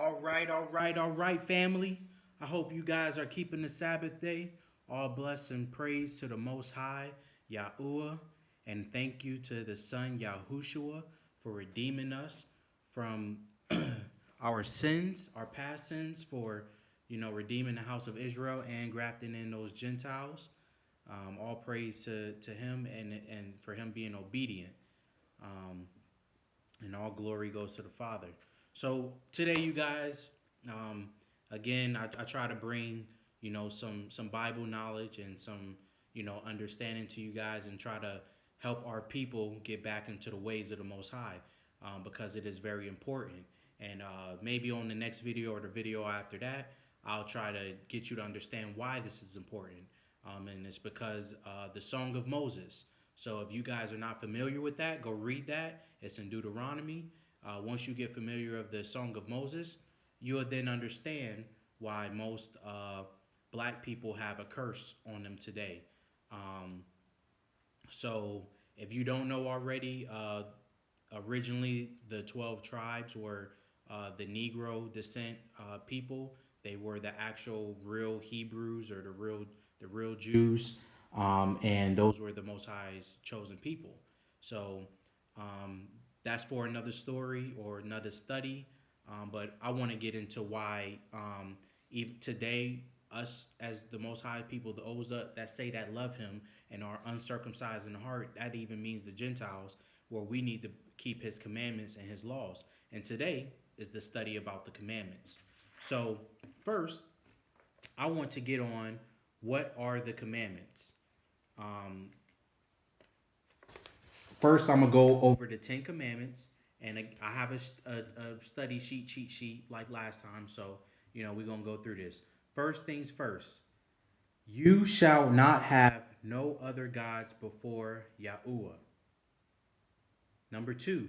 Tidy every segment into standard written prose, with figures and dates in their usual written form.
All right, family. I hope you guys are keeping the Sabbath day. All bless and praise to the Most High, Yahuwah, and thank you to the Son, Yahushua, for redeeming us from our sins, our past sins, for redeeming the house of Israel and grafting in those Gentiles. All praise to Him and for Him being obedient. Um, and all glory goes to the Father. So today, you guys, um, again, I try to bring some Bible knowledge and some understanding to you guys, and try to help our people get back into the ways of the Most High, because it is very important. And maybe on the next video or the video after that, I'll try to get you to understand why this is important. And it's because the Song of Moses. So if you guys are not familiar with that, go read that. It's in Deuteronomy. Once you get familiar of the Song of Moses, you'll then understand why most black people have a curse on them today. Um, so if you don't know already, originally the 12 tribes were the Negro descent people. They were the actual real Hebrews, or the real Jews, and those were the Most High's chosen people. So um, that's for another story or another study. But I want to get into why even today, us as the Most High people, those that say that love Him and are uncircumcised in the heart, that even means the Gentiles, where we need to keep His commandments and His laws. And today is the study about the commandments. So first, I want to get on what are the commandments. Um, First, I'm gonna go over the Ten Commandments, and I have a study sheet, cheat sheet like last time. So we're gonna go through this. First things first. You shall not have no other gods before Yahuwah. Number two,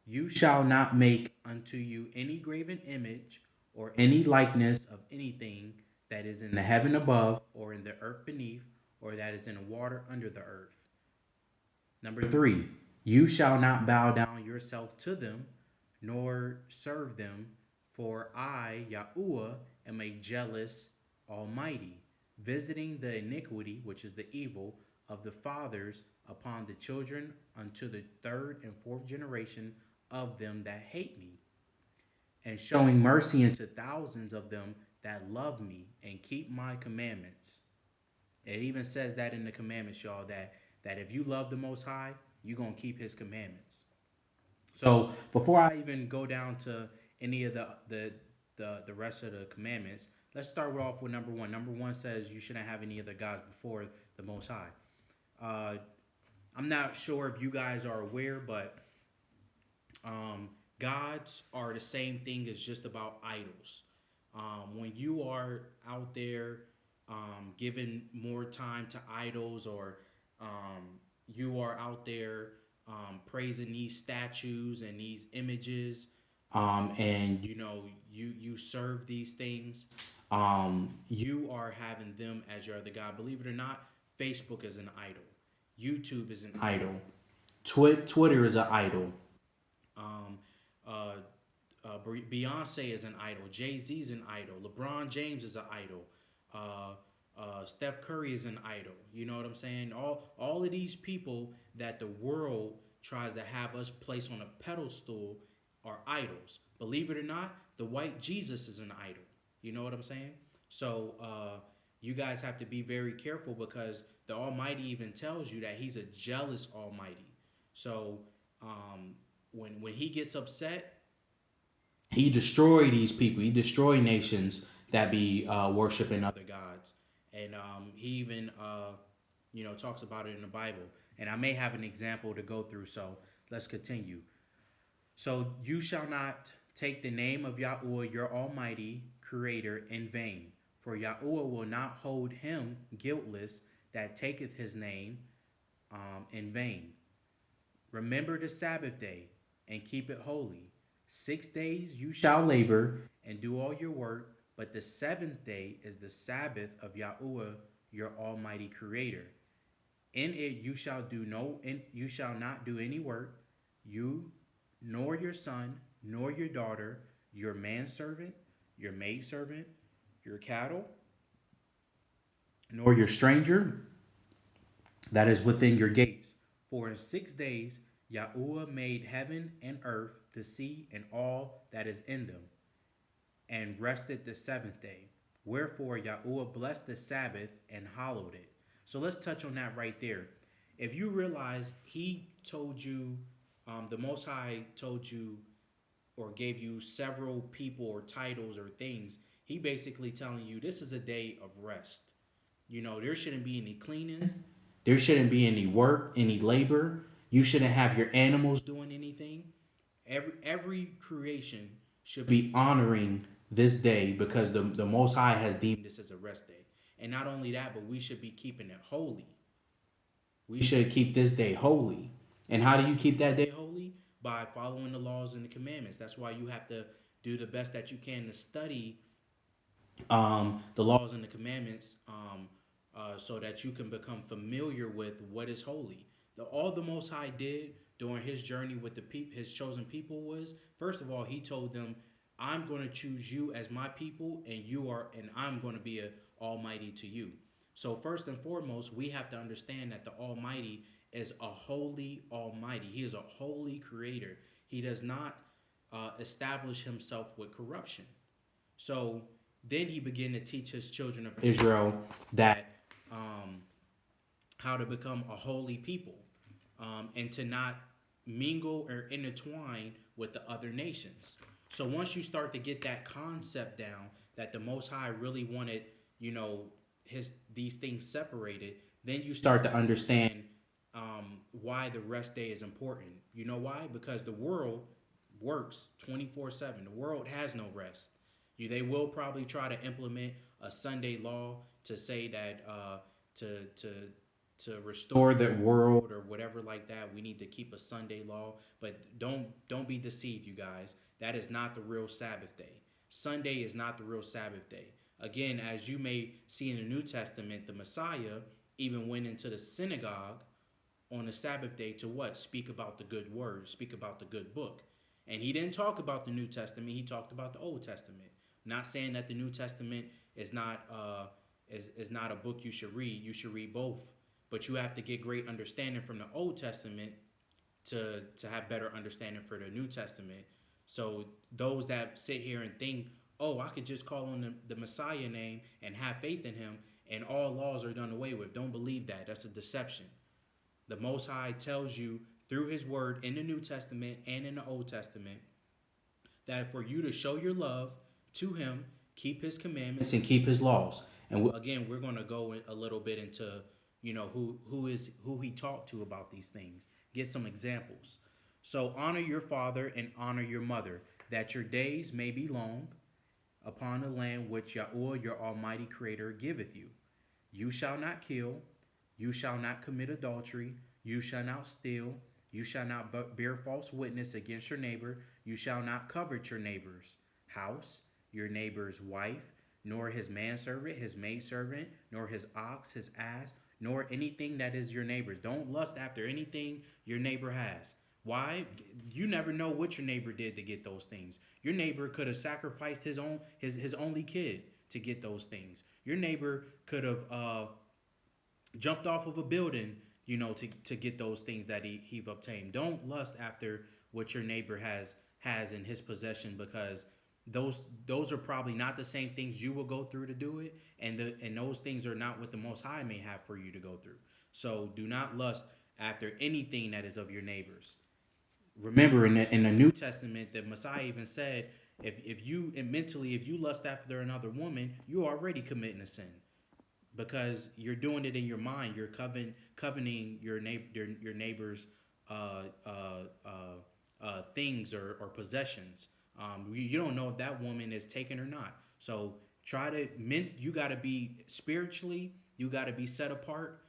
you shall not make unto you any graven image or any likeness of anything that is in the heaven above, or in the earth beneath, or that is in the water under the earth. Number three, you shall not bow down yourself to them, nor serve them, for I, Yahuwah, am a jealous Almighty, visiting the iniquity, which is the evil, of the fathers upon the children unto the third and fourth generation of them that hate me, and showing mercy unto thousands of them that love me and keep my commandments. It even says that in the commandments, y'all, that if you love the Most High, you're gonna keep His commandments. So before I even go down to any of the rest of the commandments, let's start off with number one. Number one says you shouldn't have any other gods before the Most High. Uh, I'm not sure if you guys are aware, but um, gods are the same thing as just about idols. When you are out there giving more time to idols, or you are out there praising these statues and these images, and you serve these things, you are having them as your other god. Believe it or not, Facebook is an idol. YouTube is an idol. Twitter is an idol. Um, uh, Beyonce is an idol. Jay Z is an idol. LeBron James is an idol. Steph Curry is an idol. You know what I'm saying? All of these people that the world tries to have us place on a pedestal are idols. Believe it or not, the white Jesus is an idol. You know what I'm saying? So you guys have to be very careful, because the Almighty even tells you that He's a jealous Almighty. So um, when He gets upset, He destroy these people. He destroy nations that be worshiping other gods, and He even talks about it in the Bible. And I may have an example to go through. So let's continue. So you shall not take the name of Yahuwah your Almighty Creator in vain, for Yahuwah will not hold him guiltless that taketh His name in vain. Remember the Sabbath day and keep it holy. 6 days you shall labor and do all your work, but the seventh day is the Sabbath of Yahuwah your Almighty Creator. In it you shall not do any work, you nor your son nor your daughter, your manservant, your maidservant, your cattle, nor your stranger that is within your gates. For in 6 days Yahuwah made heaven and earth, the sea, and all that is in them, and rested the seventh day. Wherefore Yahuwah blessed the Sabbath and hallowed it. So let's touch on that right there. If you realize he told you, the Most High told you or gave you several people or titles or things, he basically telling you this is a day of rest. There shouldn't be any cleaning. There shouldn't be any work, any labor. You shouldn't have your animals doing anything. Every creation should be honoring this day because the Most High has deemed this as a rest day. And not only that, but we should be keeping it holy. We should keep this day holy. And how do you keep that day holy? By following the laws and the commandments. That's why you have to do the best that you can to study the laws and the commandments, so that you can become familiar with what is holy. All the Most High did during his journey with his chosen people was, first of all, he told them, "I'm going to choose you as my people, and I'm going to be a Almighty to you." So first and foremost, we have to understand that the Almighty is a holy Almighty. He is a holy Creator. He does not establish himself with corruption. So then he began to teach his children of Israel that um, how to become a holy people, and to not mingle or intertwine with the other nations. So once you start to get that concept down, that the Most High really wanted, you know, his these things separated, then you start to understand why the rest day is important. You know why? Because the world works 24/7. The world has no rest. They will probably try to implement a Sunday law to say that to restore the world or whatever like that. We need to keep a Sunday law, but don't be deceived, you guys. That is not the real Sabbath day. Sunday is not the real Sabbath day. Again, as you may see in the New Testament, the Messiah even went into the synagogue on the Sabbath day to what? Speak about the good word, speak about the good book. And he didn't talk about the New Testament, he talked about the Old Testament. Not saying that the New Testament is not a book you should read. You should read both. But you have to get great understanding from the Old Testament to have better understanding for the New Testament. So those that sit here and think, oh, I could just call on the Messiah name and have faith in him and all laws are done away with. Don't believe that. That's a deception. The Most High tells you through his word in the New Testament and in the Old Testament that for you to show your love to him, keep his commandments and keep his laws. And again, we're going to go a little bit into who he talked to about these things. Get some examples. So honor your father and honor your mother, that your days may be long upon the land which Yahuwah your Almighty Creator giveth you. You shall not kill. You shall not commit adultery. You shall not steal. You shall not bear false witness against your neighbor. You shall not covet your neighbor's house, your neighbor's wife, nor his manservant, his maidservant, nor his ox, his ass, nor anything that is your neighbor's. Don't lust after anything your neighbor has. Why? You never know what your neighbor did to get those things. Your neighbor could have sacrificed his only kid to get those things. Your neighbor could have jumped off of a building, to get those things that he obtained. Don't lust after what your neighbor has in his possession, because those are probably not the same things you will go through to do it, and those things are not what the Most High may have for you to go through. So do not lust after anything that is of your neighbors. Remember, in the New Testament, the Messiah even said, if you lust after another woman, you're already committing a sin, because you're doing it in your mind. You're coveting your neighbor's things or possessions. You don't know if that woman is taken or not. So you got to be spiritually, you got to be set apart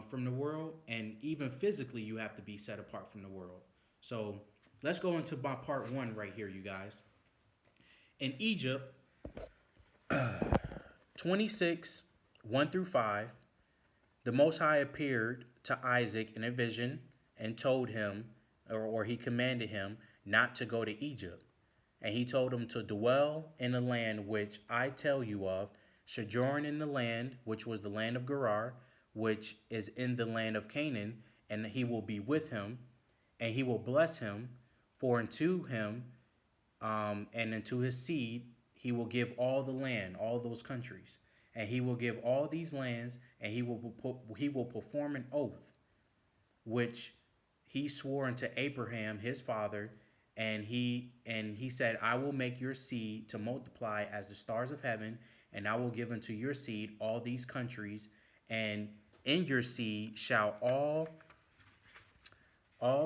from the world, and even physically, you have to be set apart from the world. So let's go into my part one right here, you guys. In Egypt, 26, 1 through 5, the Most High appeared to Isaac in a vision and told him, or he commanded him, not to go to Egypt. And he told them to dwell in the land which I tell you of, sojourn in the land which was the land of Gerar, which is in the land of Canaan, and he will be with him, and he will bless him, for unto him and unto his seed he will give all the land, all those countries, and he will give all these lands, and he will perform an oath which he swore unto Abraham his father, and he said, I will make your seed to multiply as the stars of heaven, and I will give unto your seed all these countries, and in your seed shall all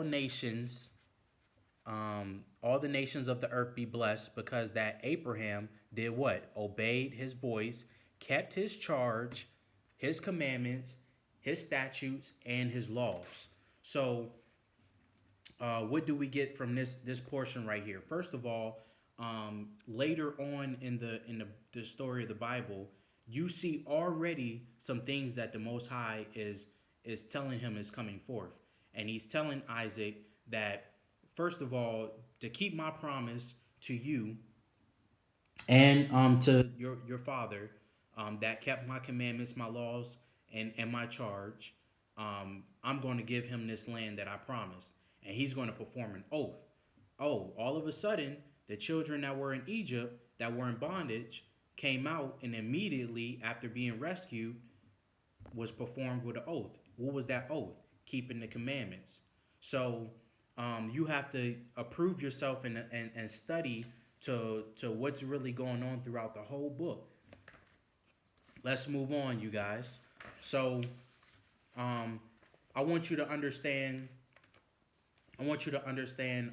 nations all the nations of the earth be blessed, because that Abraham did what? Obeyed his voice, kept his charge, his commandments, his statutes, and his laws. So, what do we get from this portion right here? First of all, later on in the story of the Bible, you see already some things that the Most High is telling him is coming forth, and he's telling Isaac that first of all, to keep my promise to you and to your father, that kept my commandments, my laws, and my charge, I'm going to give him this land that I promised, and he's going to perform an oath. Oh, all of a sudden, the children that were in Egypt, that were in bondage, came out, and immediately after being rescued, was performed with an oath. What was that oath? Keeping the commandments. So you have to approve yourself and study to what's really going on throughout the whole book. Let's move on, you guys. So um, I want you to understand. I want you to understand.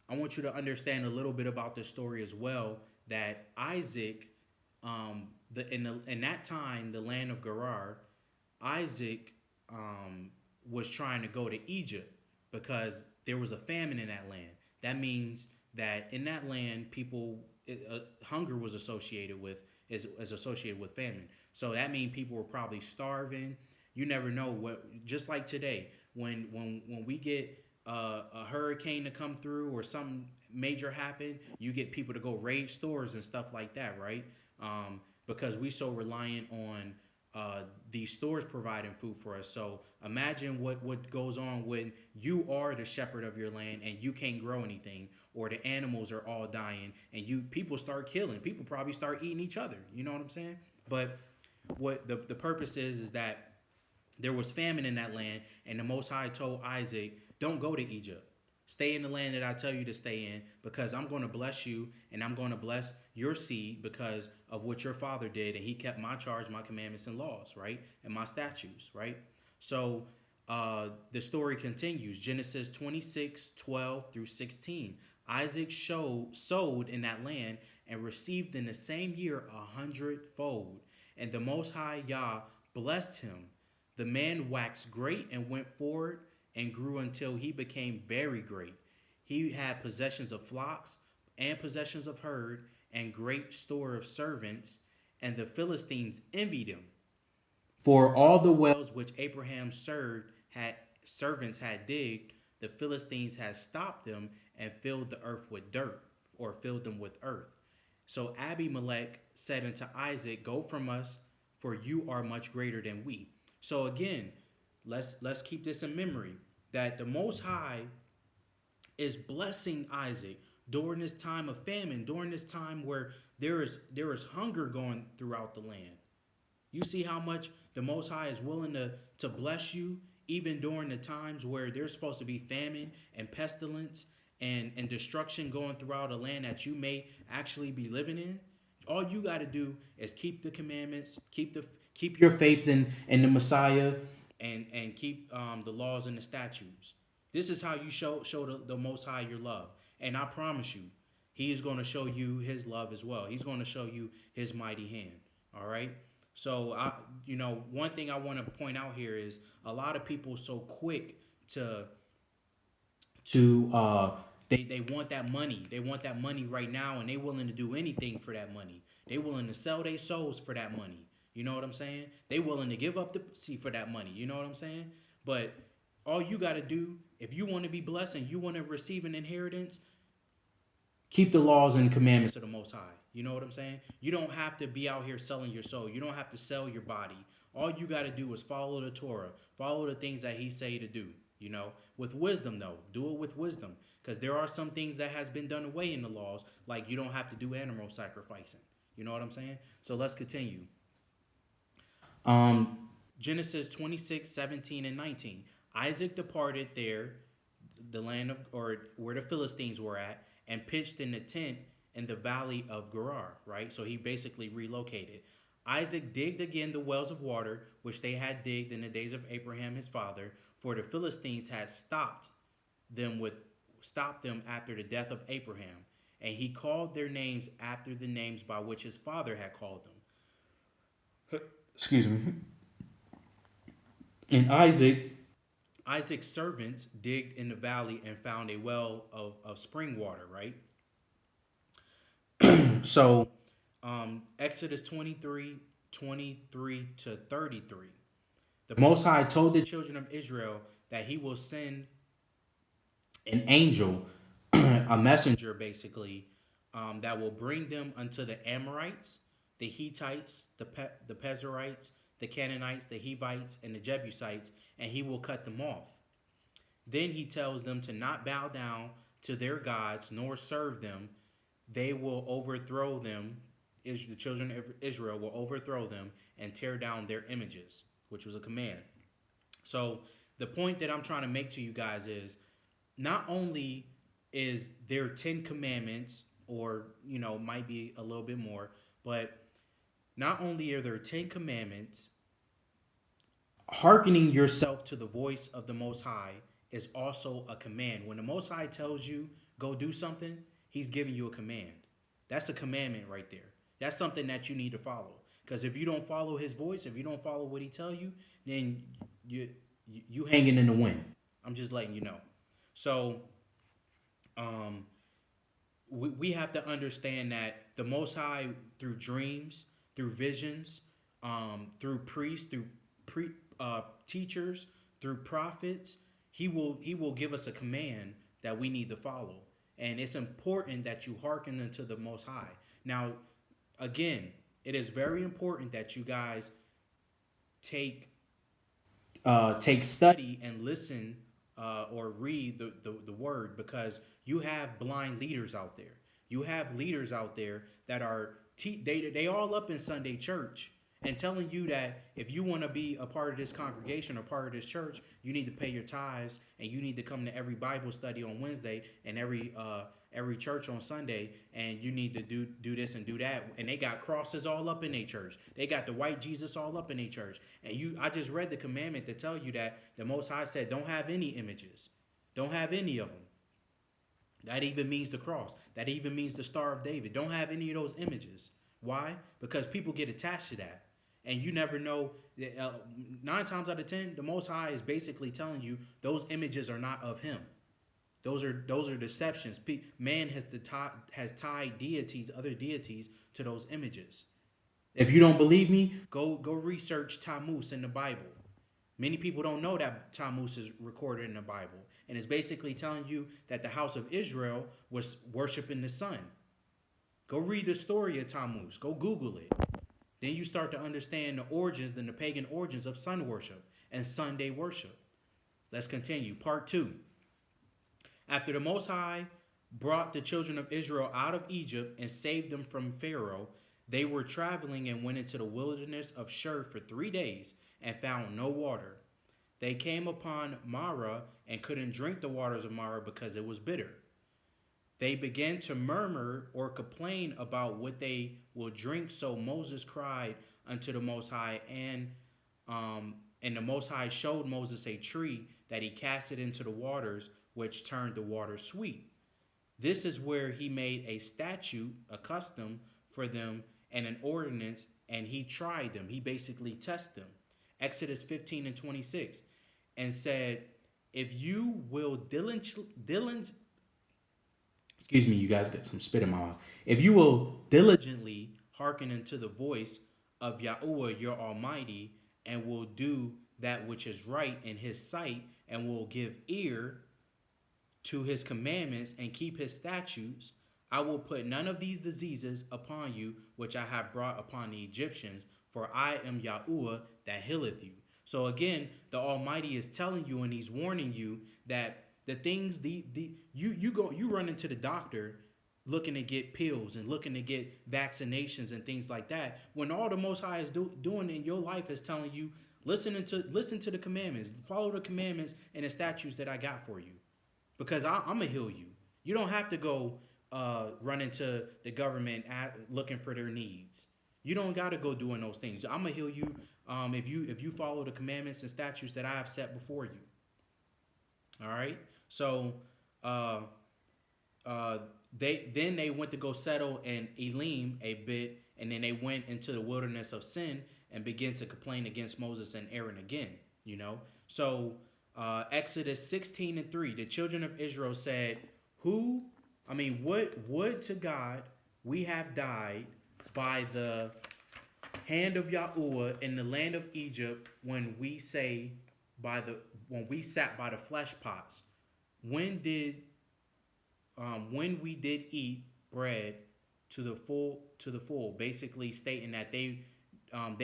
I want you to understand a little bit about the story as well. That Isaac, in that time, the land of Gerar, Isaac was trying to go to Egypt because there was a famine in that land. That means that in that land, hunger was associated with is associated with famine. So that means people were probably starving. You never know what. Just like today, when we get a hurricane to come through or something major happen, you get people to go raid stores and stuff like that, right? Because we so reliant on these stores providing food for us. So imagine what goes on when you are the shepherd of your land and you can't grow anything, or the animals are all dying, and people start killing. People probably start eating each other. You know what I'm saying? But what the purpose is that there was famine in that land, and the Most High told Isaac, "Don't go to Egypt. Stay in the land that I tell you to stay in, because I'm going to bless you, and I'm going to bless your seed because of what your father did, and he kept my charge, my commandments, and laws, right, and my statutes, right." So the story continues. Genesis 26:12 through 16. Isaac sowed in that land and received in the same year 100-fold, and the Most High Yah blessed him. The man waxed great and went forward and grew until he became very great. He had possessions of flocks and possessions of herd and great store of servants, and the Philistines envied him. For all the wells which servants had digged, the Philistines had stopped them and filled the earth with dirt, or filled them with earth. So Abimelech said unto Isaac, Go from us, for you are much greater than we. So again, let's keep this in memory, that the Most High is blessing Isaac during this time of famine, during this time where there is hunger going throughout the land. You see how much the Most High is willing to bless you, even during the times where there's supposed to be famine and pestilence and destruction going throughout a land that you may actually be living in. All you got to do is keep the commandments, keep your faith in the Messiah, and keep the laws and the statutes. This is how you show the Most High your love, and I promise you, He is going to show you His love as well. He's going to show you His mighty hand. All right. So one thing I want to point out here is a lot of people so quick to they want that money. They want that money right now, and they willing to do anything for that money. They willing to sell their souls for that money. You know what I'm saying? They willing to give up the pussy for that money. You know what I'm saying? But all you got to do, if you want to be blessed and you want to receive an inheritance, Keep the laws and commandments of the Most High. You know what I'm saying? You don't have to be out here selling your soul. You don't have to sell your body. All you got to do is follow the Torah, follow the things that He say to do. You know, with wisdom though, do it with wisdom, because there are some things that has been done away in the laws, like you don't have to do animal sacrificing. You know what I'm saying? So let's continue. Um, Genesis 26:17 and 19. Isaac departed there, the land of, or where the Philistines were at, and pitched in the tent in the valley of Gerar, right? So he basically relocated. Isaac digged again the wells of water, which they had digged in the days of Abraham his father, for the Philistines had them with stopped them after the death of Abraham, and he called their names after the names by which his father had called them. Excuse me. And Isaac's servants digged in the valley and found a well of spring water, right? So Exodus 23 to 33. The Most High told the children of Israel that he will send an angel, a messenger basically, that will bring them unto the Amorites, the Hittites, the Pezerites, the Canaanites, the Hivites, and the Jebusites, and he will cut them off. Then he tells them to not bow down to their gods nor serve them. They will overthrow them. The children of Israel will overthrow them and tear down their images, which was a command. So the point that I'm trying to make to you guys is, not only is there 10 commandments, or might be a little bit more, but not only are there 10 commandments, hearkening yourself to the voice of the Most High is also a command. When the Most High tells you go do something, He's giving you a command. That's a commandment right there. That's something that you need to follow. Because if you don't follow His voice, if you don't follow what He tell you, then you hanging in the wind. I'm just letting you know. So, we have to understand that the Most High, through dreams, through visions, through priests, through teachers, through prophets, he will give us a command that we need to follow, and it's important that you hearken unto the Most High. Now, again, it is very important that you guys take study and listen, or read the word, because you have blind leaders out there. You have leaders out there that are they all up in Sunday church and telling you that if you want to be a part of this congregation or part of this church, you need to pay your tithes and you need to come to every Bible study on Wednesday and every church on Sunday, and you need to do this and do that. And they got crosses all up in their church. They got the white Jesus all up in their church. And I just read the commandment to tell you that the Most High said, don't have any images. Don't have any of them. That even means the cross. That even means the Star of David. Don't have any of those images. Why? Because people get attached to that. And you never know. 9 times out of 10, the Most High is basically telling you those images are not of Him. Those are deceptions. Man has tied deities, other deities, to those images. If you don't believe me, go research Tammuz in the Bible. Many people don't know that Tammuz is recorded in the Bible, and it's basically telling you that the house of Israel was worshiping the sun. Go read the story of Tammuz. Go Google it. Then you start to understand the origins, the pagan origins of sun worship and Sunday worship. Let's continue. Part 2. After the Most High brought the children of Israel out of Egypt and saved them from Pharaoh, they were traveling and went into the wilderness of Shur for 3 days and found no water. They came upon Marah and couldn't drink the waters of Marah because it was bitter. They began to murmur or complain about what they will drink. So Moses cried unto the Most High, and the Most High showed Moses a tree that he cast it into the waters, which turned the water sweet. This is where he made a statute, a custom for them, and an ordinance, and he tried them. He basically tested them. Exodus 15 and 26, and said, if you will excuse me, you guys got some spit in my mouth. If you will diligently hearken unto the voice of Yahweh your Almighty, and will do that which is right in His sight, and will give ear to His commandments and keep His statutes, I will put none of these diseases upon you, which I have brought upon the Egyptians, for I am Yahuwah that healeth you. So again, the Almighty is telling you and He's warning you that the things you run into the doctor looking to get pills and looking to get vaccinations and things like that, when all the Most High is doing in your life is telling you listen to the commandments, follow the commandments and the statutes that I got for you, because I'm gonna heal you. You don't have to go run into the government looking for their needs. You don't got to go doing those things. I'm gonna heal you if you follow the commandments and statutes that I have set before you. All right. So uh, uh, they went to go settle in Elim a bit, and then they went into the wilderness of Sin and began to complain against Moses and Aaron again. You know. So Exodus 16:3, the children of Israel said, "Who? I mean, what would to God we have died by the hand of Yahuwah in the land of Egypt when we sat by the flesh pots. When did when we did eat bread to the full, basically stating that they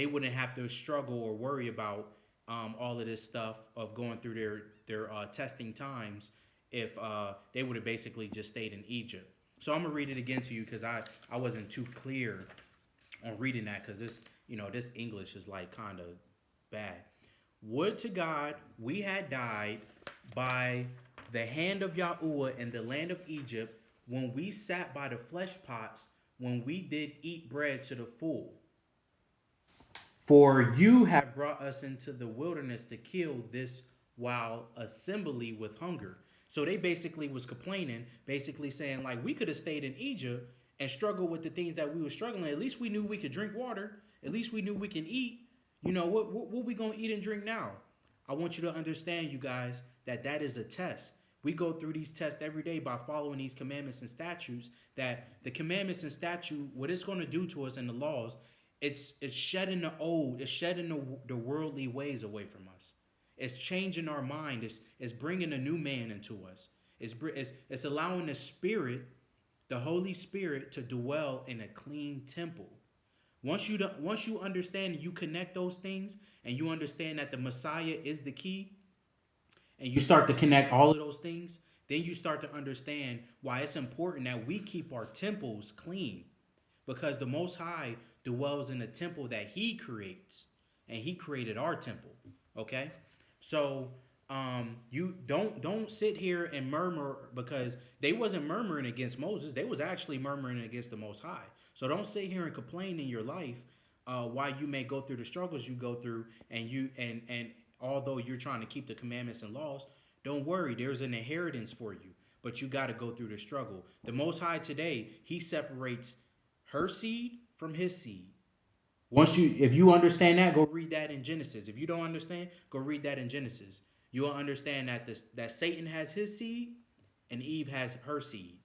wouldn't have to struggle or worry about all of this stuff of going through their testing times if they would have basically just stayed in Egypt. So I'm gonna read it again to you because I wasn't too clear on reading that, because this English is like kind of bad. Would to God we had died by the hand of Yahuwah in the land of Egypt, when we sat by the flesh pots, when we did eat bread to the full. For you have brought us into the wilderness to kill this while assembly with hunger. So they basically was complaining, basically saying like, we could have stayed in Egypt and struggled with the things that we were struggling. At least we knew we could drink water. At least we knew we can eat. What we gonna eat and drink now? I want you to understand, you guys, that is a test. We go through these tests every day by following these commandments and statutes. That the commandments and statute, what it's going to do to us in the laws, it's shedding it's shedding the worldly ways away from us. It's changing our mind. It's bringing a new man into us. It's allowing the Spirit, the Holy Spirit, to dwell in a clean temple. Once you understand and you connect those things, and you understand that the Messiah is the key, and you start to connect all of those things, then you start to understand why it's important that we keep our temples clean, because the Most High dwells in a temple that He creates, and He created our temple. Okay, so you don't sit here and murmur, because they wasn't murmuring against Moses; they was actually murmuring against the Most High. So don't sit here and complain in your life why you may go through the struggles you go through, and although you're trying to keep the commandments and laws, don't worry, there's an inheritance for you. But you got to go through the struggle. The Most High today, He separates her seed from His seed. If you understand that, go read that in Genesis. If you don't understand, go read that in Genesis. You will understand that Satan has his seed and Eve has her seed.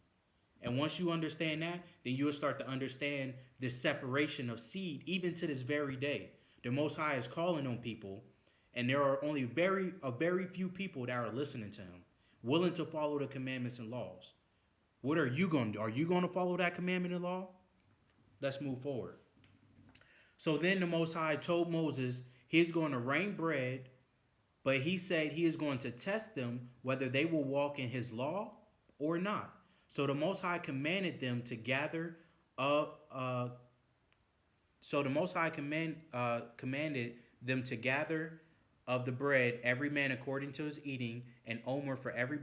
And once you understand that, then you'll start to understand this separation of seed, even to this very day. The Most High is calling on people, and there are only a very few people that are listening to Him, willing to follow the commandments and laws. What are you going to do? Are you going to follow that commandment and law? Let's move forward. So then the Most High told Moses He's going to rain bread, but He said He is going to test them whether they will walk in His law or not. So the Most High commanded them to gather commanded them to gather of the bread, every man according to his eating, an omer for every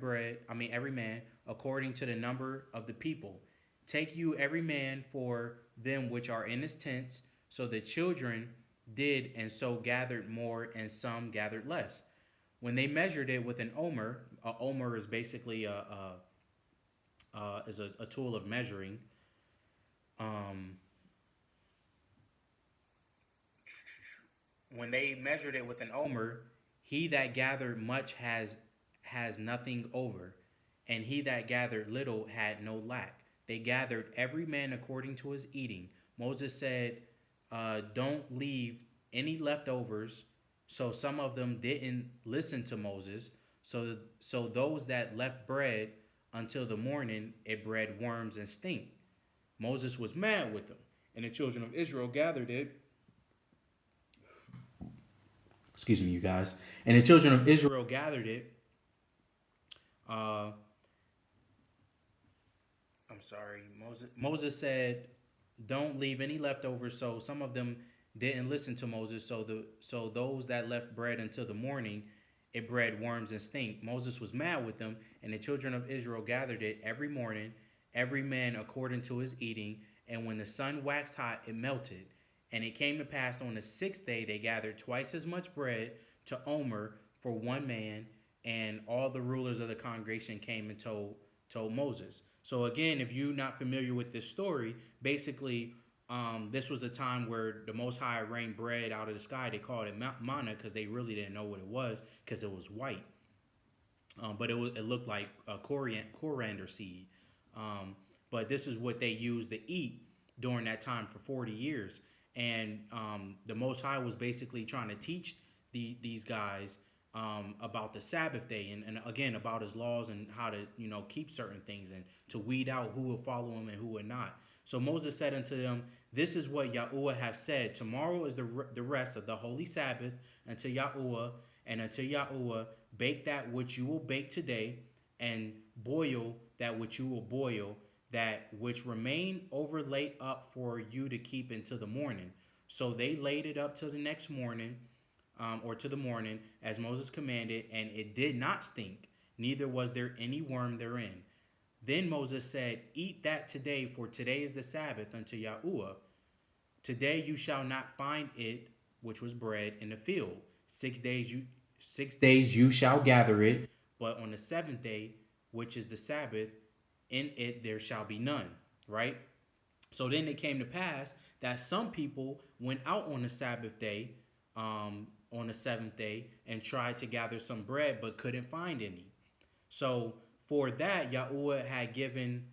man according to the number of the people. Take you every man for them which are in his tents. So the children did, and so gathered more, and some gathered less. When they measured it with an omer is basically a tool of measuring. When they measured it with an omer, he that gathered much has nothing over, and he that gathered little had no lack. They gathered every man according to his eating. Moses said, "Don't leave any leftovers." So some of them didn't listen to Moses. So those that left bread until the morning, it bred worms and stink. Moses was mad with them, and the children of Israel gathered it. Excuse me, you guys. And the children of Israel gathered it. Uh, I'm sorry. Moses said, "Don't leave any leftovers." So some of them didn't listen to Moses. So those that left bread until the morning, it bred worms and stink. Moses was mad with them, and the children of Israel gathered it every morning, every man according to his eating. And when the sun waxed hot, it melted. And it came to pass on the sixth day they gathered twice as much bread to Omer for one man, and all the rulers of the congregation came and told Moses. So again, if you're not familiar with this story, basically, this was a time where the Most High rained bread out of the sky. They called it manna because they really didn't know what it was because it was white, but it looked like a coriander seed. But this is what they used to eat during that time for 40 years. And the Most High was basically trying to teach these guys about the Sabbath day, and again about his laws and how to keep certain things and to weed out who will follow him and who will not. So Moses said unto them, "This is what Yahuwah hath said. Tomorrow is the rest of the holy Sabbath unto Yahuwah, and unto Yahuwah bake that which you will bake today, and boil that which you will boil, that which remain overlaid up for you to keep until the morning." So they laid it up till the next morning, or to the morning, as Moses commanded, and it did not stink, neither was there any worm therein. Then Moses said, "Eat that today, for today is the Sabbath unto Yahuwah. Today you shall not find it, which was bread, in the field. 6 days you shall gather it, but on the seventh day, which is the Sabbath, in it there shall be none." Right? So then it came to pass that some people went out on the Sabbath day, on the seventh day, and tried to gather some bread but couldn't find any. So for that, Yahuwah had given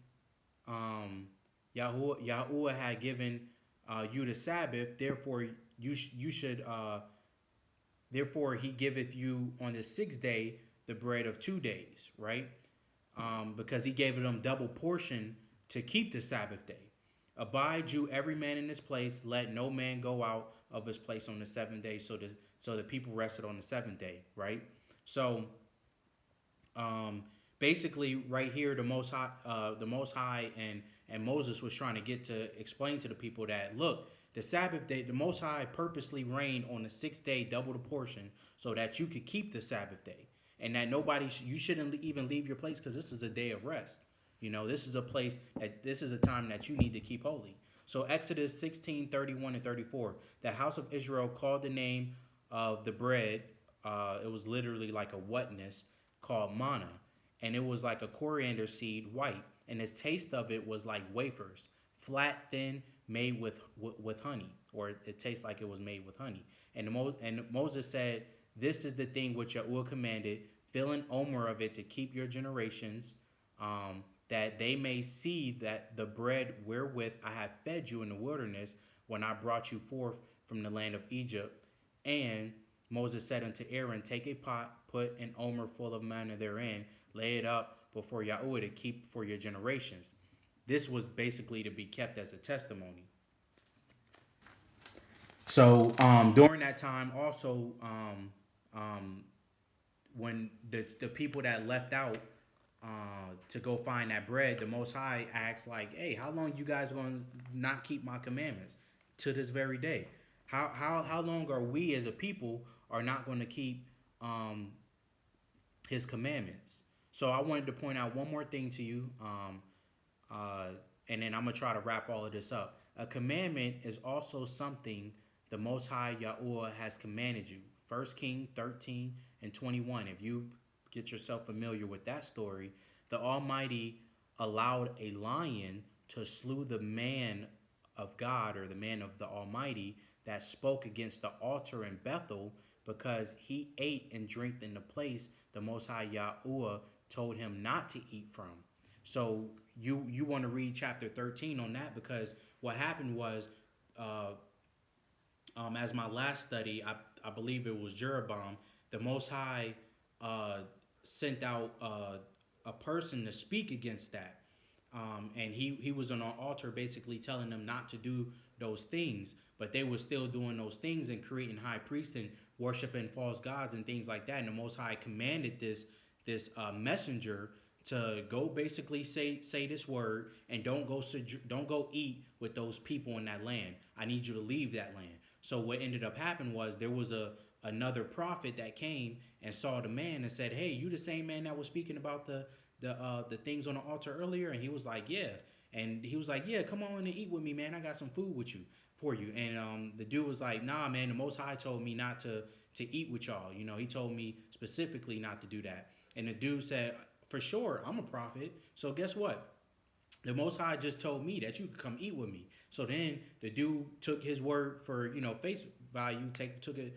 you the Sabbath. Therefore, you should. Therefore, he giveth you on the sixth day the bread of 2 days, right? Because he gave them double portion to keep the Sabbath day. Abide you every man in his place. Let no man go out of his place on the seventh day. So the people rested on the seventh day, right? So basically, right here, the Most High and Moses was trying to get to explain to the people that, look, the Sabbath day, the Most High purposely reigned on the sixth day, double the portion, so that you could keep the Sabbath day, and that you shouldn't even leave your place, because this is a day of rest. This is a place this is a time that you need to keep holy. So Exodus 16:31 and 34, the house of Israel called the name of the bread. It was literally like a wetness called manna, and it was like a coriander seed, white, and the taste of it was like wafers, flat, thin, made with honey, or it tastes like it was made with honey. And Moses said, "This is the thing which Yahuwah commanded: fill an omer of it to keep your generations, that they may see that the bread wherewith I have fed you in the wilderness, when I brought you forth from the land of Egypt." And Moses said unto Aaron, "Take a pot, put an omer full of manna therein, lay it up before Yahweh to keep for your generations." This was basically to be kept as a testimony. So during that time, also, when the people that left out to go find that bread, the Most High asked, like, "Hey, how long you guys going to not keep my commandments to this very day? How long are we as a people are not going to keep his commandments?" So I wanted to point out one more thing to you, and then I'm gonna try to wrap all of this up. A commandment is also something the Most High Yahuwah has commanded you. 1 King 13 and 21. If you get yourself familiar with that story, the Almighty allowed a lion to slew the man of God, or the man of the Almighty, that spoke against the altar in Bethel, because he ate and drank in the place the Most High Yahuwah told him not to eat from. So you want to read chapter 13 on that, because what happened was, as my last study, I believe it was Jeroboam, the Most High sent out a person to speak against that. And he was on an altar basically telling them not to do those things, but they were still doing those things and creating high priests and worshiping false gods and things like that. And the Most High commanded this messenger to go basically say this word and don't go eat with those people in that land. I need you to leave that land. So what ended up happening was there was another prophet that came and saw the man and said, "Hey, you the same man that was speaking about the things on the altar earlier?" And he was like, "Yeah." And he was like, "Yeah, come on and eat with me, man. I got some food with you for you." And the dude was like, "Nah, man. The Most High told me not to eat with y'all. You know, he told me specifically not to do that." And the dude said, "For sure, I'm a prophet. So guess what? The Most High just told me that you could come eat with me." So then the dude took his word for face value, took it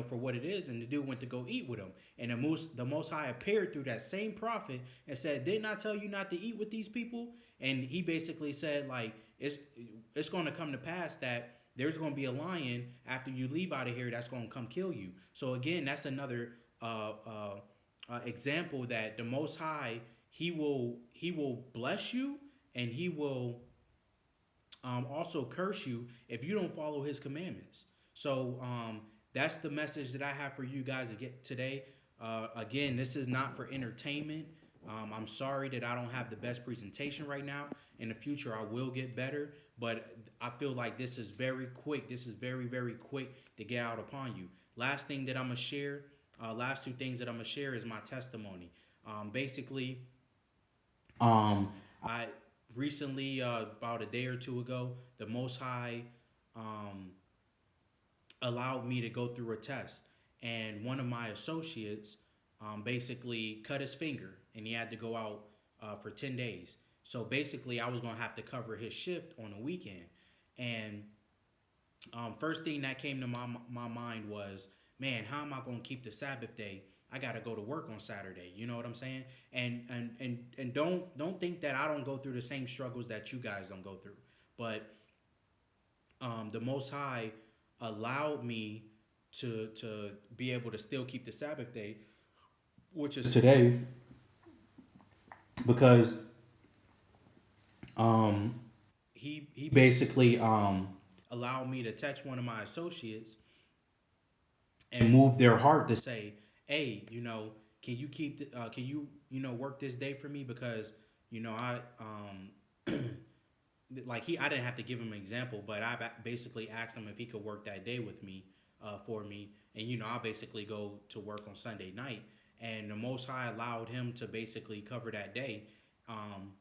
for what it is, and the dude went to go eat with him. And the Most High appeared through that same prophet and said, "Didn't I tell you not to eat with these people?" And he basically said like it's going to come to pass that there's going to be a lion after you leave out of here that's going to come kill you. So again, that's another example that the Most High he will bless you and he will also curse you if you don't follow his commandments. So that's the message that I have for you guys to get today. Again, this is not for entertainment. I'm sorry that I don't have the best presentation right now. In the future, I will get better, but I feel like this is very quick. This is very, very quick to get out upon you. Last thing that I'm going to share, last two things that I'm going to share is my testimony. Basically, I recently, about a day or two ago, the Most High um, allowed me to go through a test, and one of my associates basically cut his finger, and he had to go out for 10 days. So basically, I was gonna have to cover his shift on the weekend, and first thing that came to my mind was, man, how am I gonna keep the Sabbath day? I gotta go to work on Saturday. You know what I'm saying? And don't think that I don't go through the same struggles that you guys don't go through. But the Most High allowed me to be able to still keep the Sabbath day, which is today, because um, he basically allowed me to text one of my associates and move their heart to say, "Hey, can you can you work this day for me because I like I didn't have to give him an example, but I basically asked him if he could work that day with me for me, and I basically go to work on Sunday night, and the Most High allowed him to basically cover that day, um,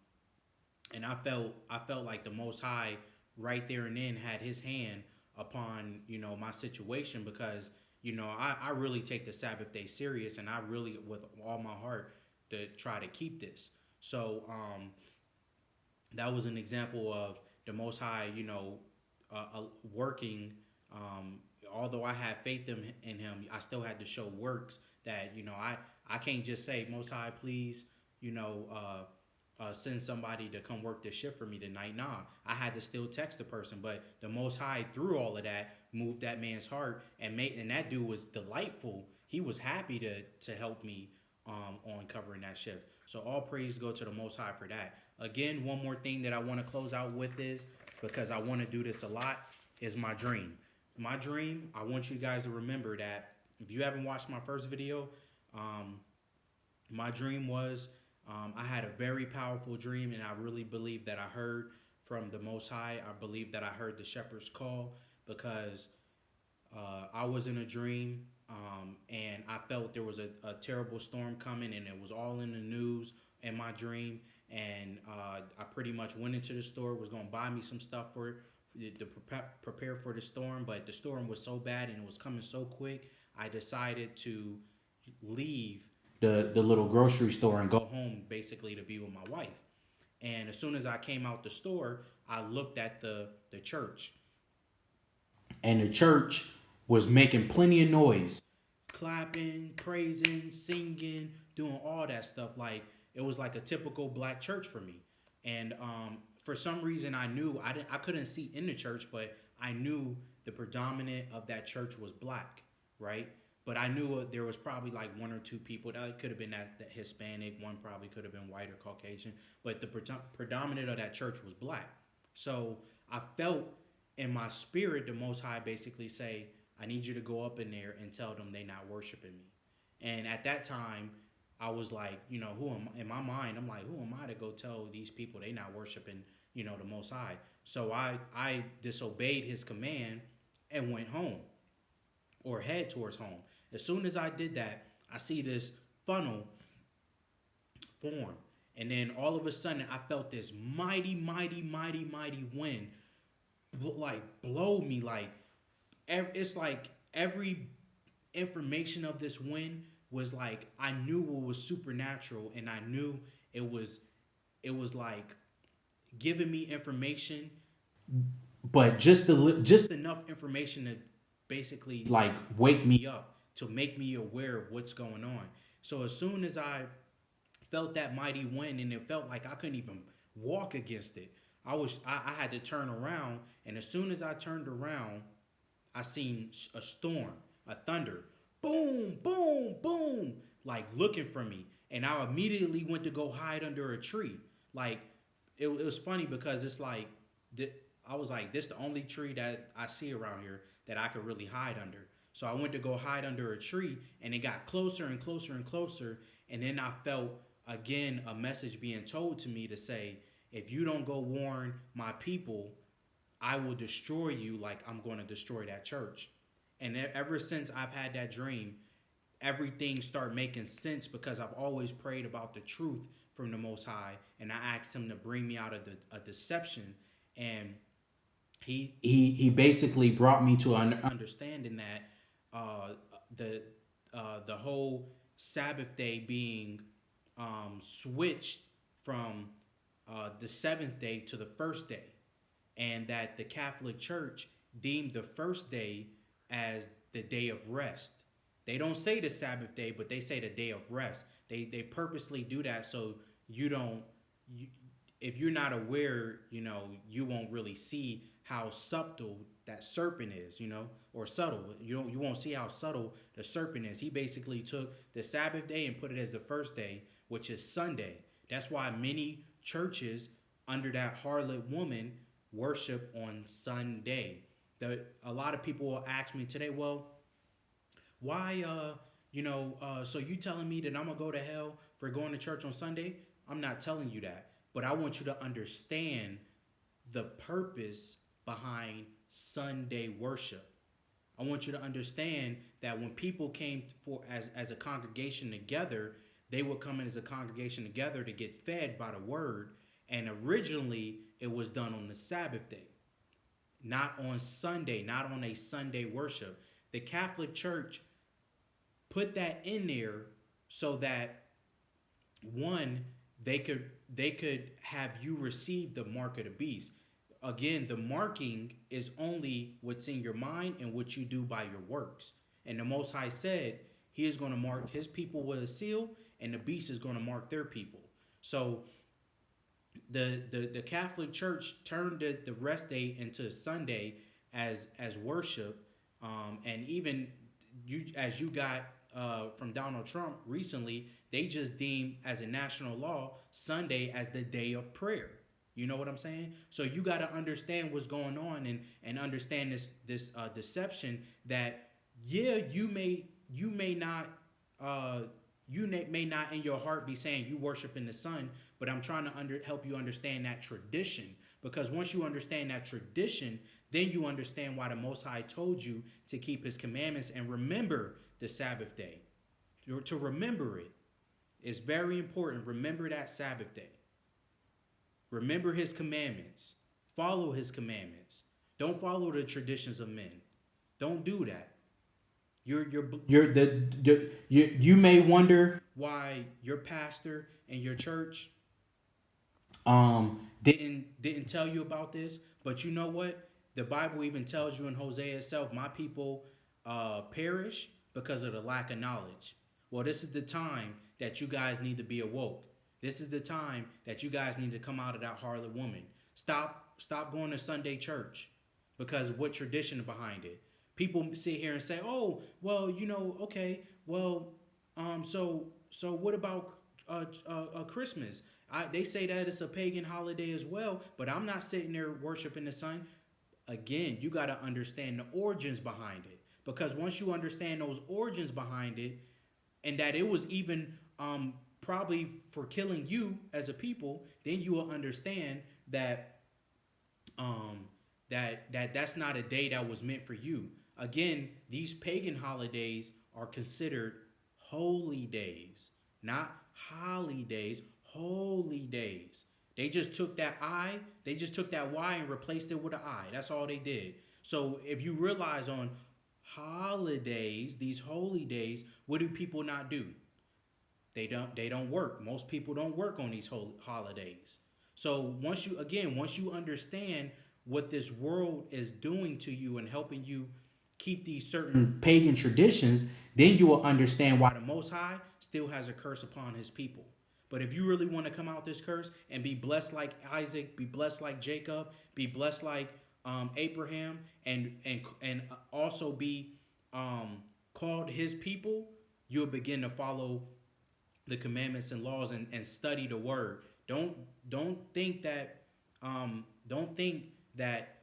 and I felt like the Most High right there and then had His hand upon my situation because I really take the Sabbath day serious, and I really with all my heart to try to keep this. So that was an example of the Most High, working. Um, Although I had faith in Him, I still had to show works that I can't just say, "Most High, please, send somebody to come work this shift for me tonight." Nah, I had to still text the person, but the Most High through all of that moved that man's heart and that dude was delightful. He was happy to help me on covering that shift. So all praise go to the Most High for that. Again, one more thing that I want to close out with is because I want to do this a lot is my dream. My dream. I want you guys to remember that if you haven't watched my first video, um, my dream was I had a very powerful dream, and I really believe that I heard from the Most High. I believe that I heard the shepherd's call because I was in a dream, and I felt there was a terrible storm coming, and it was all in the news in my dream. And I pretty much went into the store, was going to buy me some stuff for to prepare for the storm, but the storm was so bad and it was coming so quick. I decided to leave the little grocery store and go home basically to be with my wife. And as soon as I came out the store, I looked at the church, and the church was making plenty of noise, clapping, praising, singing, doing all that stuff. Like it was like a typical black church for me. And for some reason, I couldn't see in the church, but I knew the predominant of that church was black, right? but I knew there was probably like one or two people that could have been that Hispanic. One probably could have been white or Caucasian, but the predominant of that church was black. So I felt in my spirit the Most High basically say, I need you to go up in there and tell them they not worshiping me. And at that time, I was like, who am in my mind? I'm like, who am I to go tell these people they not worshiping, the Most High? So I disobeyed his command and went home or head towards home. As soon as I did that, I see this funnel form. And then all of a sudden, I felt this mighty, mighty, mighty, mighty wind like blow me. Like it's like every information of this wind was like I knew it was supernatural, and I knew it was like giving me information, but just enough information to basically like wake me up to make me aware of what's going on. So as soon as I felt that mighty wind, and it felt like I couldn't even walk against it. I had to turn around, and as soon as I turned around, I seen a storm, a thunder, boom, boom, boom, like looking for me, and I immediately went to go hide under a tree. Like it was funny because it's like I was like, this is the only tree that I see around here that I could really hide under. So I went to go hide under a tree, and it got closer and closer and closer, and then I felt again a message being told to me to say, if you don't go warn my people, I will destroy you like I'm going to destroy that church. And ever since I've had that dream, everything started making sense because I've always prayed about the truth from the Most High, and I asked Him to bring me out of a deception. And he basically brought me to an understanding that uh, the the whole Sabbath day being switched from the seventh day to the first day, and that the Catholic Church deemed the first day as the day of rest. They don't say the Sabbath day, but they say the day of rest. They purposely do that so you don't you, if you're not aware, you won't really see how subtle that serpent is, or subtle. You won't see how subtle the serpent is. He basically took the Sabbath day and put it as the first day, which is Sunday. That's why many churches under that harlot woman worship on Sunday. A lot of people will ask me today, well, why so you telling me that I'm gonna go to hell for going to church on Sunday? I'm not telling you that, but I want you to understand the purpose behind Sunday worship. I want you to understand that when people came for as a congregation together, they would come in as a congregation together to get fed by the word. And originally it was done on the Sabbath day, not on Sunday, not on a Sunday worship. The Catholic Church put that in there so that one, they could have you receive the mark of the beast. Again, the marking is only what's in your mind and what you do by your works. And the Most High said He is going to mark His people with a seal, and the beast is going to mark their people. So the Catholic Church turned the rest day into Sunday as worship, and even you got from Donald Trump recently, they just deemed as a national law Sunday as the day of prayer. You know what I'm saying? So you got to understand what's going on, and understand this deception that yeah, you may not may not in your heart be saying you worship in the sun, but I'm trying to help you understand that tradition, because once you understand that tradition, then you understand why the Most High told you to keep His commandments and remember the Sabbath day. To remember it is very important. Remember that Sabbath day. Remember His commandments. Follow His commandments. Don't follow the traditions of men. Don't do that. You may wonder why your pastor and your church didn't tell you about this, but you know what? The Bible even tells you in Hosea itself, my people perish because of the lack of knowledge. Well, this is the time that you guys need to be awoke. This is the time that you guys need to come out of that harlot woman. Stop going to Sunday church, because what tradition behind it? People sit here and say, "Oh, well, okay, well, so what about Christmas? They say that it's a pagan holiday as well, but I'm not sitting there worshiping the sun." Again, you got to understand the origins behind it, because once you understand those origins behind it, and that it was even probably for killing you as a people, then you will understand that um, that's not a day that was meant for you. Again, these pagan holidays are considered holy days, not holidays, holy days. They just took that Y and replaced it with an I. That's all they did. So if you realize on holidays, these holy days, what do people not do? They don't work. Most people don't work on these holidays. So once you understand what this world is doing to you and helping you keep these certain pagan traditions, then you will understand why the Most High still has a curse upon His people. But if you really want to come out this curse and be blessed like Isaac, be blessed like Jacob, be blessed like Abraham, and also be called His people, you'll begin to follow the commandments and laws, and study the word. Don't don't think that don't think that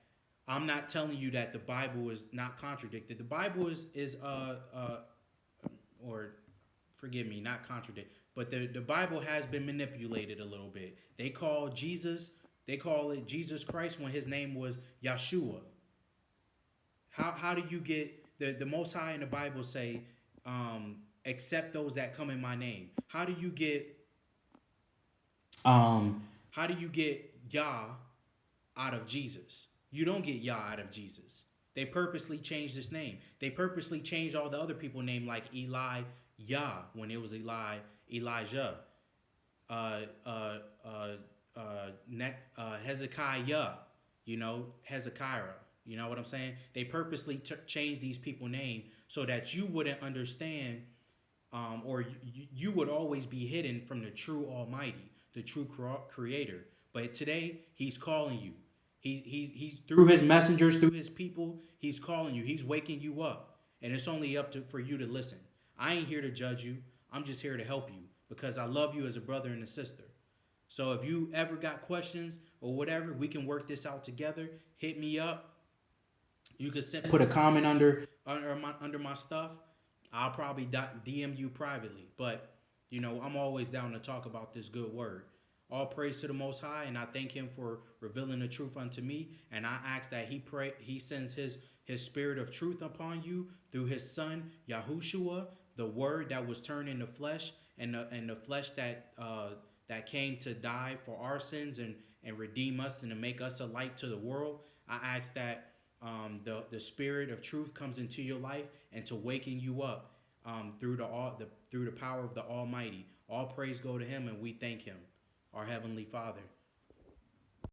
I'm not telling you that the Bible is not contradicted. The Bible is or forgive me, not contradict, but the Bible has been manipulated a little bit. They call it Jesus Christ when His name was Yeshua. How do you get the Most High in the Bible say, accept those that come in my name? How do you get Yah out of Jesus? You don't get Yah out of Jesus. They purposely changed His name. They purposely changed all the other people name, like Eli Yah when it was Elijah. Uh, uh, uh, Hezekiah, Hezekiah. You know what I'm saying? They purposely changed these people name so that you wouldn't understand, or you would always be hidden from the true Almighty, the true Creator. But today, He's calling you. He's through His messengers, through His people. He's calling you. He's waking you up, and it's only up to for you to listen. I ain't here to judge you. I'm just here to help you because I love you as a brother and a sister. So if you ever got questions or whatever, we can work this out together. Hit me up. You can put a comment under my stuff. I'll probably DM you privately, but I'm always down to talk about this good word. All praise to the Most High, and I thank Him for revealing the truth unto me. And I ask that He sends His Spirit of truth upon you through His Son Yahushua, the Word that was turned into flesh, and the flesh that came to die for our sins and redeem us and to make us a light to the world. I ask that the Spirit of truth comes into your life and to waken you up through the power of the Almighty. All praise go to Him, and we thank Him, our Heavenly Father.